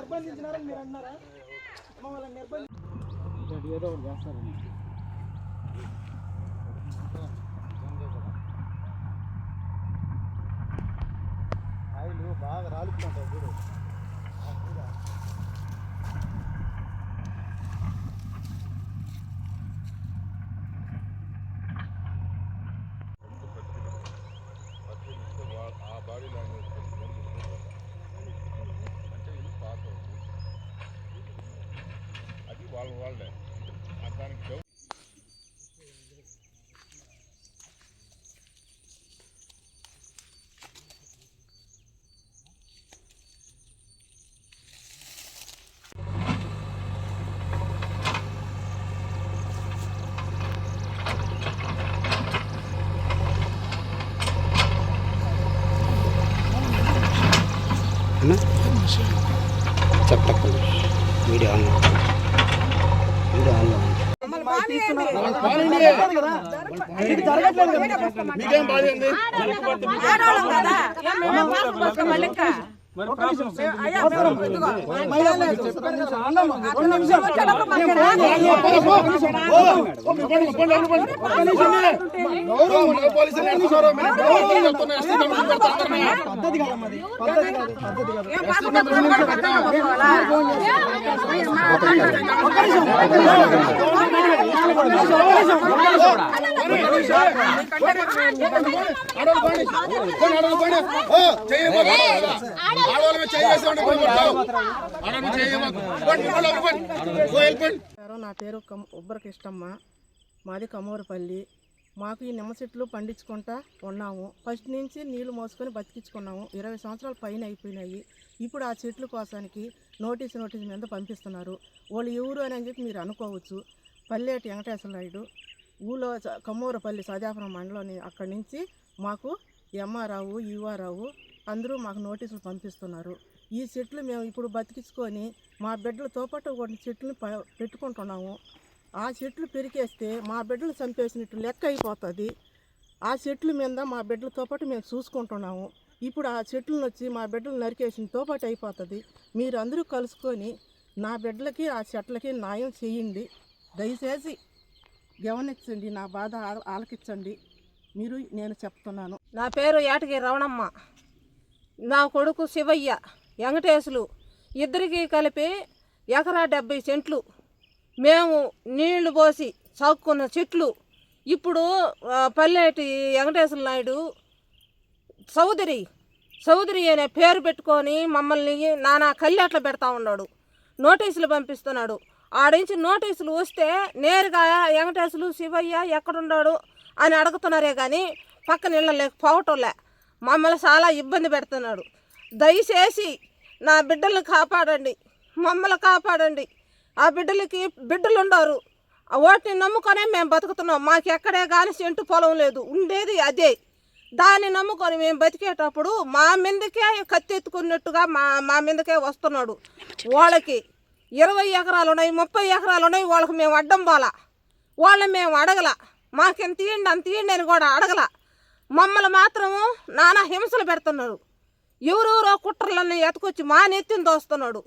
నిర్బంధించినారని మీరు అన్నారా? వాళ్ళని ఏదో ఒకటి చేస్తారండి. ఆయిల్ బాగా రాలుకుంటాయి చూడు. బాడీ లాంగ్వేజ్ అంటే ఇది పాత అది వాళ్ళే దానికి చెప్పండి వీడియో ఆన్ మీకేం బాధ ఉంది? నా పేరు ఉబ్బరకిష్టమ్మ, మాది కమోరపల్లి. మాకు ఈ నిమ్మ చెట్లు పండించుకుంటా ఉన్నాము. ఫస్ట్ నుంచి నీళ్లు మోసుకొని బతికించుకున్నాము. 20 సంవత్సరాల పైన అయిపోయినాయి. ఇప్పుడు ఆ చెట్ల కోసానికి నోటీసు మీద పంపిస్తున్నారు. వాళ్ళు ఎవరు అని చెప్పి మీరు అనుకోవచ్చు. పల్లెటి వెంకటేశ్వర నాయుడు ఊళ్ళో కమోరపల్లి సదాపురం మండలం. అక్కడి నుంచి మాకు ఎంఆర్ఆవు ఈఆర్ఆవు అందరూ మాకు నోటీసులు పంపిస్తున్నారు. ఈ చెట్లు మేము ఇప్పుడు బతికించుకొని మా బిడ్డలతో పాటు కొన్ని చెట్లను పెట్టుకుంటున్నాము. ఆ చెట్లు పెరికేస్తే మా బిడ్డలు చంపేసినట్టు లెక్క అయిపోతుంది. ఆ చెట్ల మీద మా బిడ్డలతో పాటు మేము చూసుకుంటున్నాము. ఇప్పుడు ఆ చెట్లను వచ్చి మా బిడ్డలు నరికేసినతో పాటు అయిపోతుంది. మీరు అందరూ కలుసుకొని నా బిడ్డలకి ఆ చెట్లకి న్యాయం చేయండి. దయచేసి గమనించండి, నా బాధ ఆలకించండి. మీరు నేను చెప్తున్నాను. నా పేరు యాటగిరి రవణమ్మ, నా కొడుకు శివయ్య, వెంకటేశులు ఇద్దరికి కలిపి ఎకరా 70 సెంట్లు మేము నీళ్లు పోసి సాక్కున్న చెట్లు. ఇప్పుడు పల్లెటి వెంకటేశ్వర నాయుడు చౌదరి అనే పేరు పెట్టుకొని మమ్మల్ని నానా కళ్ళెట్ల పెడతా ఉన్నాడు. నోటీసులు పంపిస్తున్నాడు. ఆడించి నోటీసులు వస్తే నేరుగా వెంకటేశులు శివయ్య ఎక్కడున్నాడు అని అడుగుతున్నారే కానీ పక్కన ఇళ్ళలేకపోవటంలే. మమ్మల్ని చాలా ఇబ్బంది పెడుతున్నాడు. దయచేసి నా బిడ్డలను కాపాడండి, మమ్మల్ని కాపాడండి. ఆ బిడ్డలకి బిడ్డలు ఉండరు. వాటిని నమ్ముకొనే మేము బతుకుతున్నాం. మాకు ఎక్కడే కానీ సెంటు పొలం లేదు, ఉండేది అదే. దాన్ని నమ్ముకొని మేము బతికేటప్పుడు మా మీదకే కత్తి ఎత్తుకున్నట్టుగా మా మీదకే వస్తున్నాడు. వాళ్ళకి 20 ఎకరాలు ఉన్నాయి, 30 ఎకరాలు ఉన్నాయి. వాళ్ళకి మేము అడ్డం పోలా, వాళ్ళని మేము అడగల. మాకెంత ఇయ్యండి అంత ఇయ్యండి అని కూడా అడగల. మమ్మల్ని మాత్రము నానా హింసలు పెడుతున్నాడు. ఎవరెవరో కుట్రలన్నీ ఎత్తుకొచ్చి మా నెత్తిని దోస్తున్నాడు.